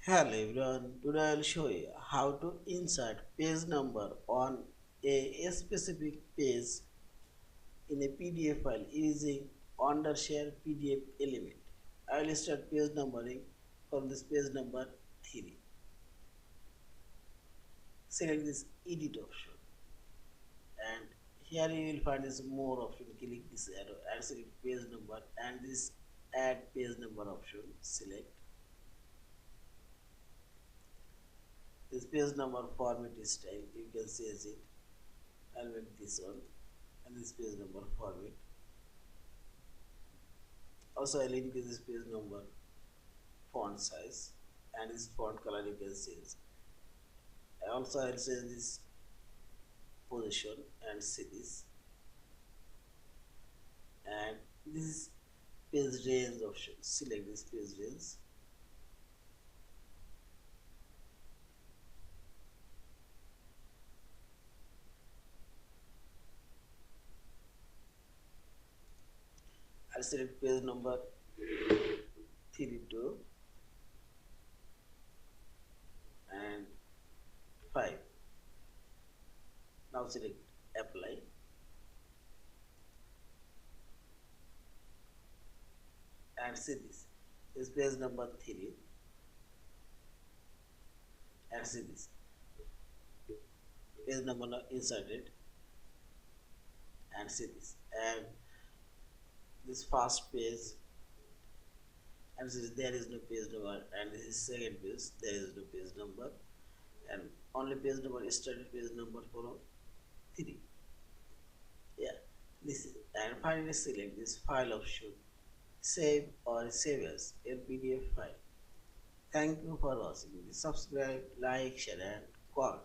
Hello everyone, today I will show you how to insert page number on a specific page in a PDF file using Wondershare PDF element. I will start page numbering from this page number 3. Select this edit option and here you will find this more option. Click this arrow and select page number and this add page number option. Select this page number format style. You can change it. I'll make this one and this page number format. Also I'll increase this page number font size and this font color you can change. Also I'll change this position and see this, and this is page range option. Select this page range. I'll select page number 32 and 5. Now select apply and see this. This is page number 3 and see this. Page number now inserted and see this, and this first page and see there is no page number, and this is second page, there is no page number, and only page number is started page number from 3. Yeah, this is, and finally select this file option, save or save as a PDF file. Thank you for watching. Subscribe, like, share and comment.